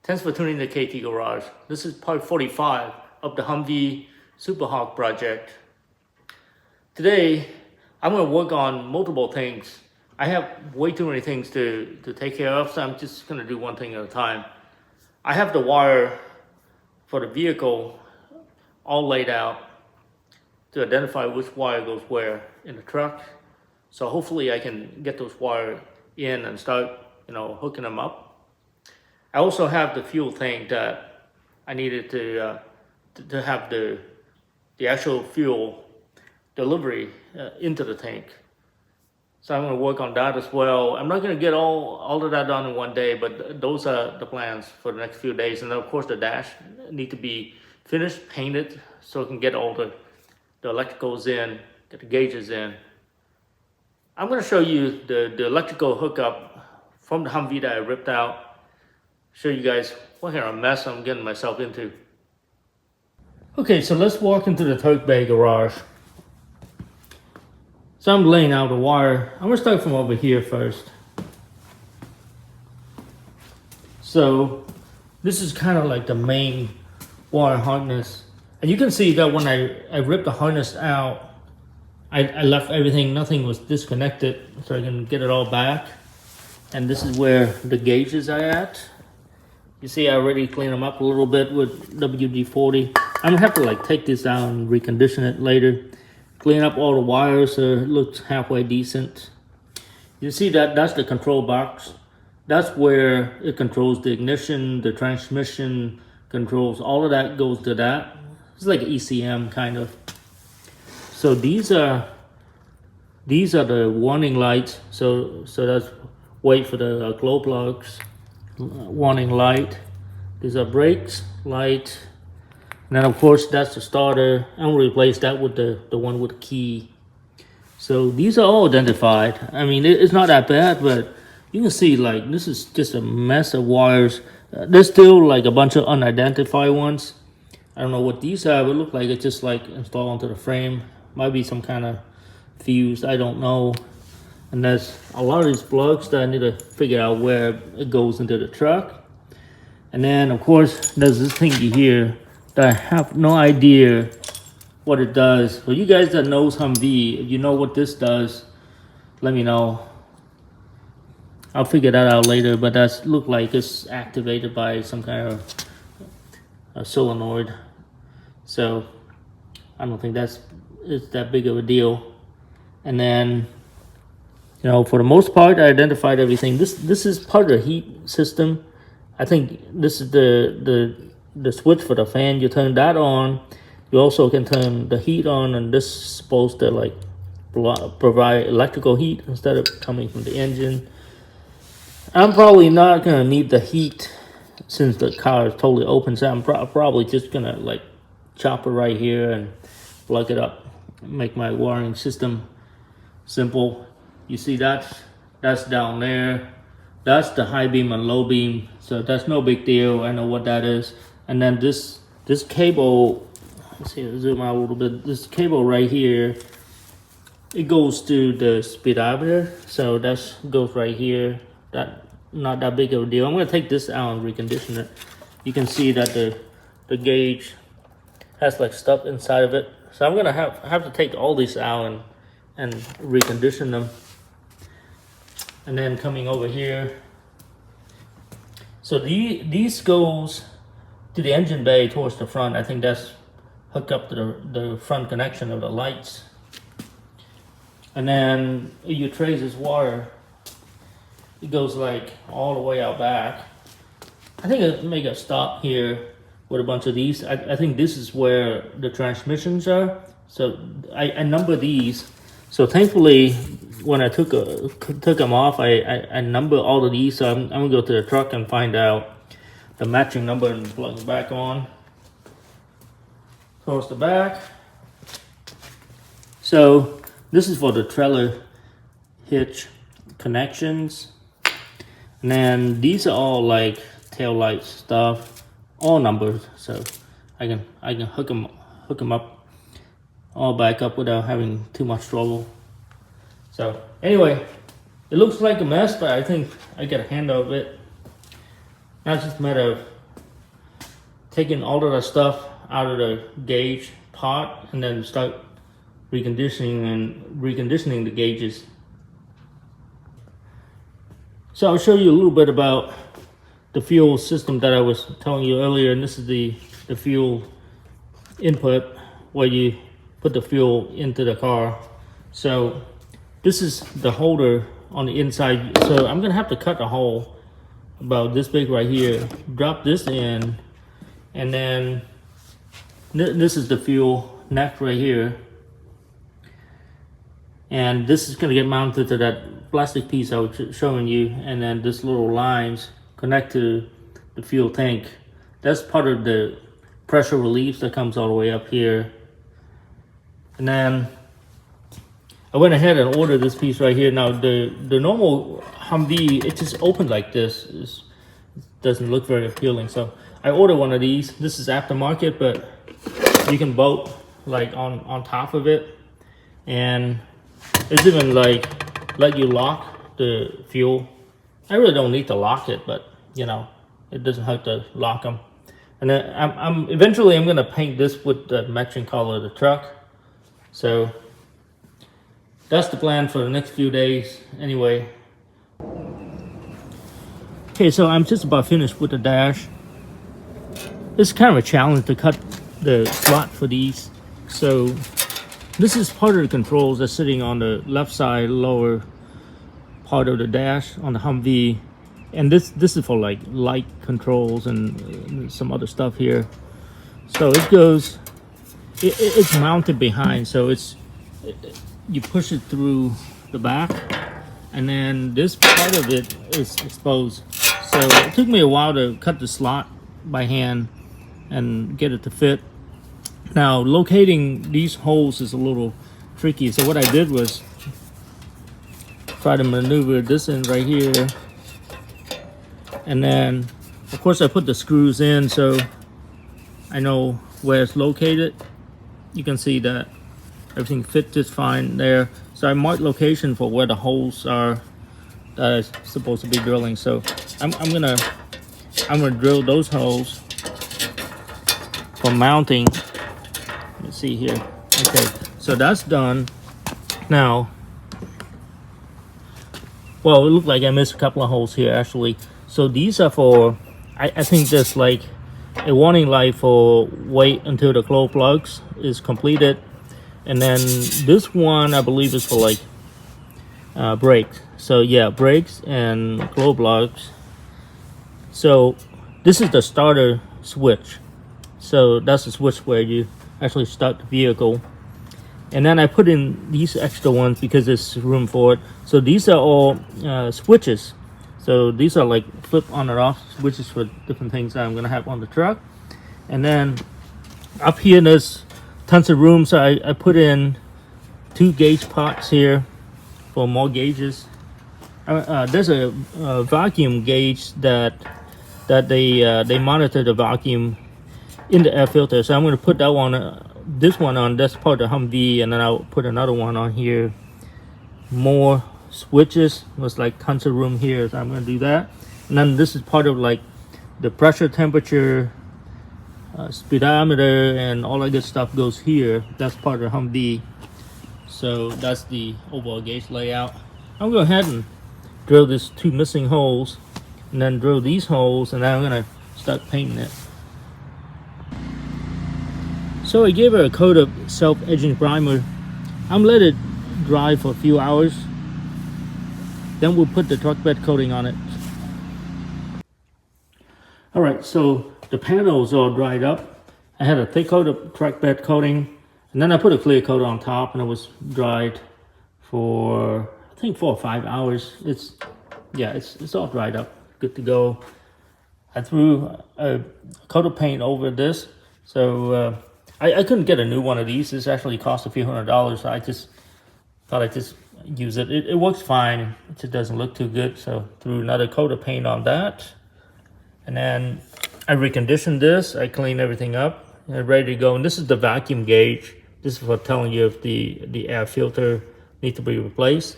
Thanks for tuning in to KT Garage. This is part 45 of the HUMVEE Superhawk project. Today, I'm going to work on multiple things. I have way too many things to take care of, so I'm just going to do one thing at a time. I have the wire for the vehicle all laid out to identify which wire goes where in the truck. So hopefully I can get those wires in and start, hooking them up. I also have the fuel tank that I needed to have the actual fuel delivery into the tank. So I'm going to work on that as well. I'm not going to get all of that done in one day, but those are the plans for the next few days. And then of course the dash need to be finished, painted, so I can get all the electricals in, get the gauges in. I'm going to show you the electrical hookup from the HUMVEE that I ripped out. Show you guys what kind of mess I'm getting myself into. Okay, so let's walk into the Turk Bay garage. So I'm laying out the wire. I'm gonna start from over here first. So this is kind of like the main wire harness. And you can see that when I ripped the harness out, I left everything, nothing was disconnected, so I can get it all back. And this is where the gauges are at. You see I already cleaned them up a little bit with WD-40. I'm gonna have to take this out and recondition it later. Clean up all the wires so it looks halfway decent. You see that's the control box. That's where it controls the ignition, the transmission controls, all of that goes to that. It's like ECM kind of. So these are the warning lights. So that's wait for the glow plugs. Warning light. These are brakes, light, and then of course that's the starter. I'm gonna replace that with the one with the key. So these are all identified. I mean, it's not that bad, but you can see this is just a mess of wires. There's still a bunch of unidentified ones. I don't know what these are, but it look like it's just installed onto the frame. Might be some kind of fuse, I don't know. And there's a lot of these plugs that I need to figure out where it goes into the truck. And then of course there's this thingy here that I have no idea what it does. So you guys that knows HUMVEE, if you know what this does, let me know. I'll figure that out later, but that's look like it's activated by some kind of a solenoid. So I don't think it's that big of a deal. And then for the most part, I identified everything. This is part of the heat system. I think this is the switch for the fan. You turn that on. You also can turn the heat on, and this is supposed to provide electrical heat instead of coming from the engine. I'm probably not gonna need the heat since the car is totally open. So I'm probably just gonna chop it right here and plug it up. Make my wiring system simple. You see that's down there. That's the high beam and low beam. So that's no big deal. I know what that is. And then this cable, let's see, zoom out a little bit. This cable right here, it goes to the speedometer. So that goes right here. That not that big of a deal. I'm gonna take this out and recondition it. You can see that the gauge has stuff inside of it. So I'm gonna have to take all these out and recondition them. And then coming over here, so these goes to the engine bay towards the front. I think that's hooked up to the front connection of the lights. And then you trace this wire, it goes all the way out back. I think I'll make a stop here with a bunch of these. I think this is where the transmissions are. So I number these. So thankfully, when I took them off, I number all of these. So I'm gonna go to the truck and find out the matching number and plug it back on. Close the back. So this is for the trailer hitch connections. And then these are all tail light stuff, all numbered. So I can hook them up all back up without having too much trouble. So anyway, it looks like a mess, but I think I get a handle of it. Now it's just a matter of taking all of the stuff out of the gauge pot and then start reconditioning the gauges. So I'll show you a little bit about the fuel system that I was telling you earlier, and this is the fuel input where you put the fuel into the car. So this is the holder on the inside. So I'm gonna have to cut a hole about this big right here, drop this in, and then this is the fuel neck right here. And this is going to get mounted to that plastic piece I was showing you, and then this little lines connect to the fuel tank. That's part of the pressure relief that comes all the way up here. And then I went ahead and ordered this piece right here. Now the normal Humvee, it just opened like this. It doesn't look very appealing, so I ordered one of these. This is aftermarket, but you can bolt like on top of it, and it's even like let you lock the fuel. I really don't need to lock it, but you know, it doesn't hurt to lock them. And then eventually I'm gonna paint this with the matching color of the truck. So that's the plan for the next few days anyway. Okay, so I'm just about finished with the dash. It's kind of a challenge to cut the slot for these. So this is part of the controls that's sitting on the left side lower part of the dash on the Humvee, and this is for like light controls and some other stuff here. So it goes, it's mounted behind, so you push it through the back, and then this part of it is exposed. So it took me a while to cut the slot by hand and get it to fit. Now locating these holes is a little tricky, so what I did was try to maneuver this in right here, and then of course I put the screws in so I know where it's located. You can see that everything fits just fine there. So I marked location for where the holes are that I'm supposed to be drilling. So I'm gonna drill those holes for mounting. Let's see here. Okay, so that's done. Now, well, it looked like I missed a couple of holes here actually. So these are for, I think there's like a warning light for wait until the glow plugs is completed. And then this one I believe is for like brakes. So yeah, brakes and glow plugs. So this is the starter switch. So that's the switch where you actually start the vehicle. And then I put in these extra ones because there's room for it. So these are all switches. So these are like flip on and off switches for different things that I'm gonna have on the truck. And then up here there's tons of room, so I put in 2 gauge pots here for more gauges. There's a vacuum gauge that they monitor the vacuum in the air filter. So I'm going to put that one, this one on. That's part of the Humvee, and then I'll put another one on here. More switches. There's like tons of room here, so I'm going to do that. And then this is part of like the pressure, temperature, speedometer, and all that good stuff goes here. That's part of the Humvee. So that's the overall gauge layout. I'll go ahead and drill these 2 missing holes, and then drill these holes, and then I'm gonna start painting it. So I gave it a coat of self-edging primer. I'm let it dry for a few hours. Then we'll put the truck bed coating on it. All right, so the panels all dried up. I had a thick coat of truck bed coating, and then I put a clear coat on top, and it was dried for I think 4 or 5 hours. It's all dried up, good to go. I threw a coat of paint over this, so I couldn't get a new one of these. This actually cost a few $100s. So I just thought I'd just use it. It works fine. It just doesn't look too good, so threw another coat of paint on that. And then I reconditioned this. I cleaned everything up and ready to go. And this is the vacuum gauge. This is for telling you if the air filter needs to be replaced.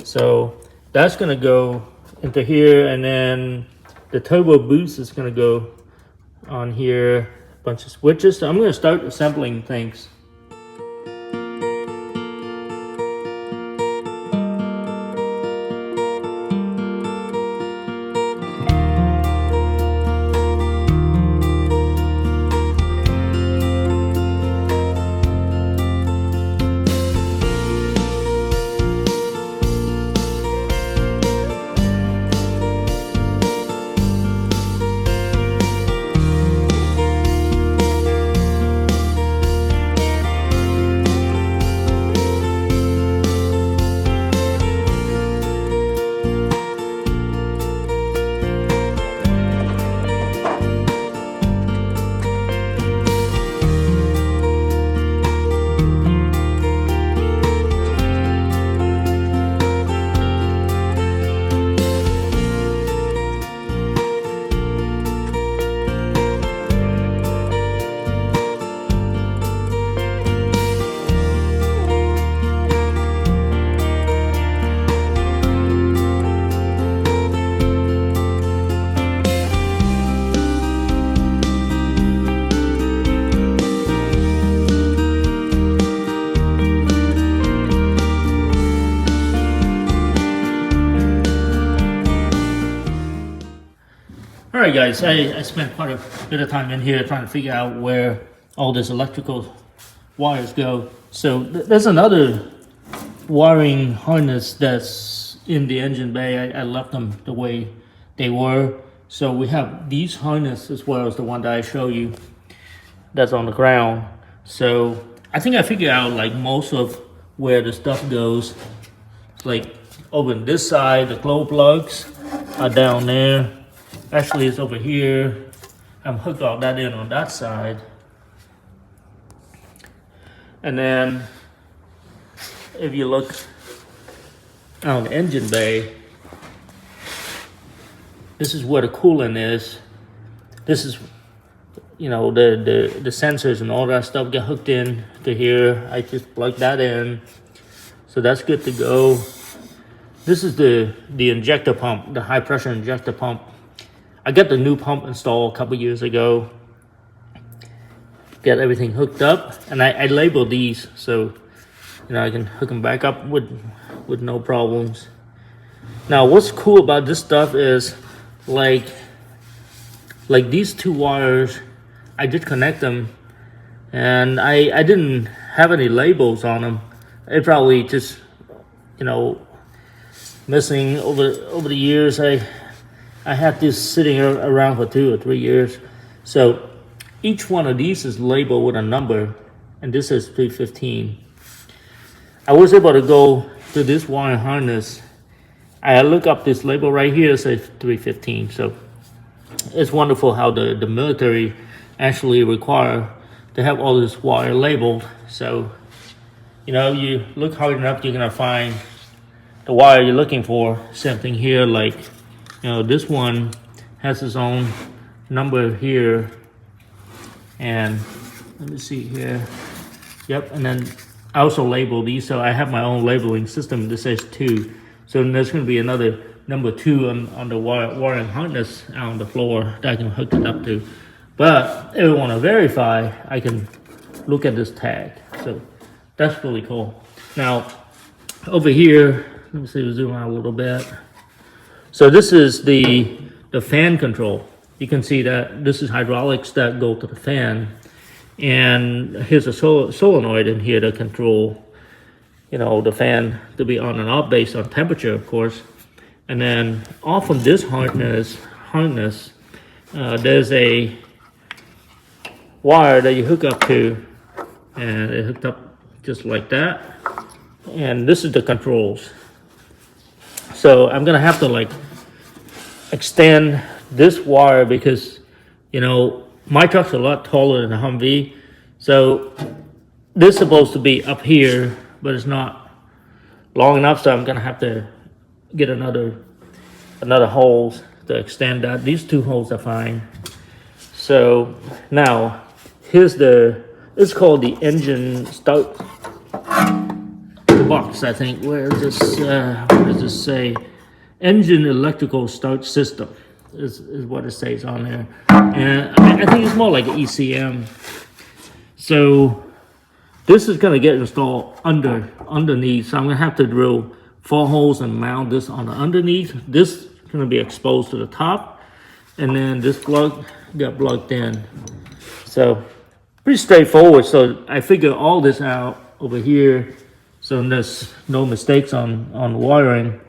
So that's gonna go into here, and then the turbo boost is gonna go on here. bunch of switches. So I'm going to start assembling things. Alright guys, I spent quite a bit of time in here trying to figure out where all this electrical wires go. So there's another wiring harness that's in the engine bay. I left them the way they were. So we have these harnesses as well as the one that I show you that's on the ground. So I think I figured out like most of where the stuff goes. It's like over on this side, the glow plugs are down there. Actually, it's over here. I'm hooked all that in on that side. And then, if you look on the engine bay, this is where the coolant is. This is, you know, the sensors and all that stuff get hooked in to here. I just plug that in. So that's good to go. This is the injector pump, the high pressure injector pump. I got the new pump installed a couple years ago. Get everything hooked up, and I labeled these so you know I can hook them back up with no problems. Now, what's cool about this stuff is like these two wires, I did connect them, and I didn't have any labels on them. It probably just, you know, missing over the years. I had this sitting around for 2 or 3 years. So each one of these is labeled with a number, and this is 315. I was able to go to this wire harness. I look up this label right here, it says 315. So it's wonderful how the military actually require to have all this wire labeled. So, you know, you look hard enough, you're gonna find the wire you're looking for. Same thing here, like, you know, this one has its own number here, and let me see here. Yep, and then I also label these, so I have my own labeling system that says 2. So then there's going to be another number 2 on the wiring harness out on the floor that I can hook it up to. But if I want to verify, I can look at this tag. So that's really cool. Now, over here, let me see, we'll zoom out a little bit. So this is the fan control. You can see that this is hydraulics that go to the fan, and here's a solenoid in here to control, you know, the fan to be on and off based on temperature, of course. And then off of this harness, there's a wire that you hook up to, and it hooked up just like that. And this is the controls. So I'm gonna have to like extend this wire because, you know, my truck's a lot taller than a Humvee. So this is supposed to be up here, but it's not long enough. So I'm gonna have to get another holes to extend that. These 2 holes are fine. So now here's it's called the engine start box, I think. Where is this? What does this say? Engine electrical start system. is what it says on there. And I think it's more like an ECM. So this is gonna get installed underneath. So I'm gonna have to drill 4 holes and mount this on the underneath. This is gonna be exposed to the top, and then this plug got plugged in. So pretty straightforward. So I figured all this out over here, so there's no mistakes on wiring.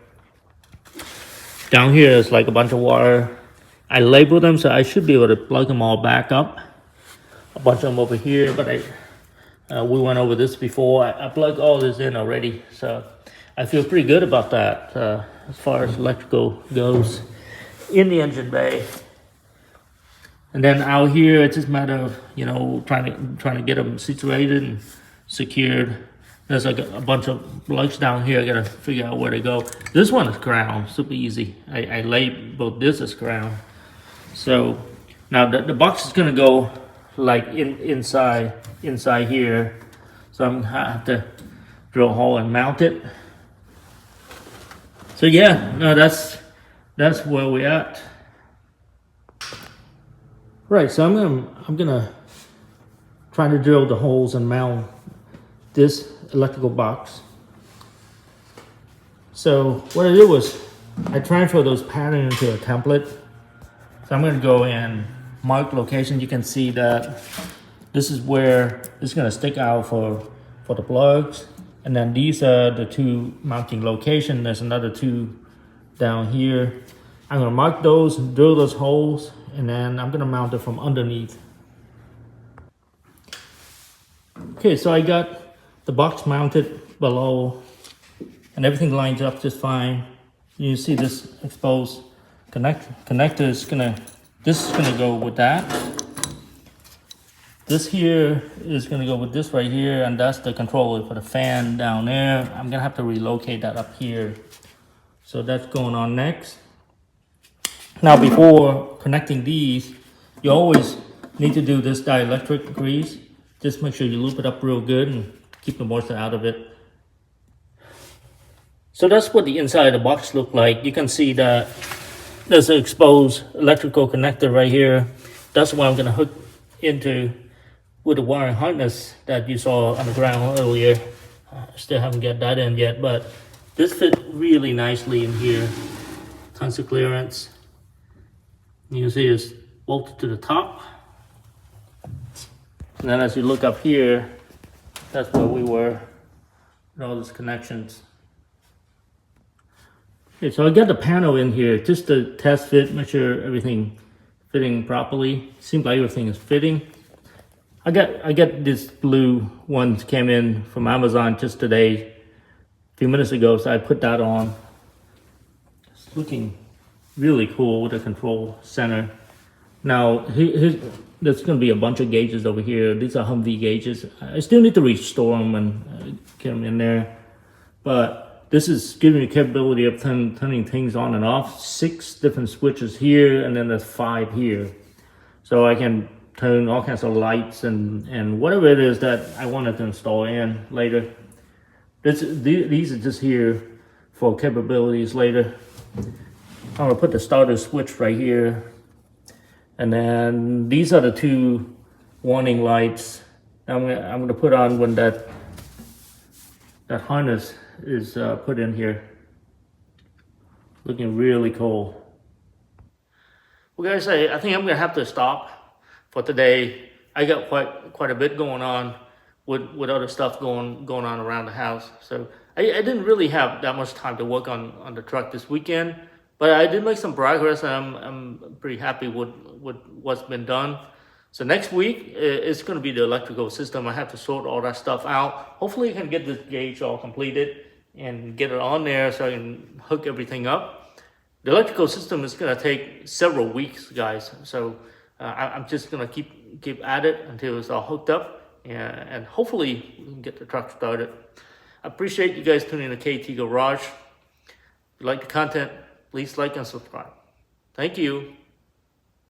Down here is like a bunch of wire. I labeled them, so I should be able to plug them all back up. A bunch of them over here, but we went over this before. I plugged all this in already, so I feel pretty good about that as far as electrical goes in the engine bay. And then out here, it's just a matter of, you know, trying to get them situated and secured. There's like a bunch of plugs down here. I gotta figure out where to go. This one is ground, super easy. I labeled this as ground. So now the box is gonna go like inside here. So I'm gonna have to drill a hole and mount it. So yeah, no, that's where we're at. Right, so I'm gonna try to drill the holes and mount this electrical box. So what I did was I transferred those patterns into a template. So I'm gonna go and mark location. You can see that this is where it's gonna stick out for the plugs. And then these are the 2 mounting locations. There's another 2 down here. I'm gonna mark those, drill those holes, and then I'm gonna mount it from underneath. Okay, so I got the box mounted below, and everything lines up just fine. You see this exposed connector is this is gonna go with that. This here is gonna go with this right here, and that's the controller for the fan down there. I'm gonna have to relocate that up here. So that's going on next. Now before connecting these, you always need to do this dielectric grease. Just make sure you loop it up real good and keep the moisture out of it. So that's what the inside of the box look like. You can see that there's an exposed electrical connector right here. That's what I'm gonna hook into with the wiring harness that you saw on the ground earlier. Still haven't got that in yet, but this fit really nicely in here. Tons of clearance. You can see it's bolted to the top. And then as you look up here, that's where we were with all these connections. Okay, so I got the panel in here just to test fit, make sure everything fitting properly. Seems like everything is fitting. I got this blue one came in from Amazon just today, a few minutes ago, so I put that on. It's looking really cool with the control center. Now there's going to be a bunch of gauges over here. These are HUMVEE gauges. I still need to restore them and get them in there, but this is giving me the capability of turning things on and off. 6 different switches here, and then there's 5 here, so I can turn all kinds of lights and whatever it is that I wanted to install in later. These are just here for capabilities later. I'm gonna put the starter switch right here, and then these are the 2 warning lights I'm gonna put on when that harness is put in here. Looking really cool. Well guys, I think I'm gonna have to stop for today. I got quite a bit going on with other stuff going on around the house, so I didn't really have that much time to work on the truck this weekend. But I did make some progress, and I'm pretty happy with what's been done. So next week, it's going to be the electrical system. I have to sort all that stuff out. Hopefully I can get this gauge all completed and get it on there so I can hook everything up. The electrical system is going to take several weeks, guys. So I'm just going to keep at it until it's all hooked up, and hopefully we can get the truck started. I appreciate you guys tuning in to KT Garage. If you like the content, please like and subscribe. Thank you.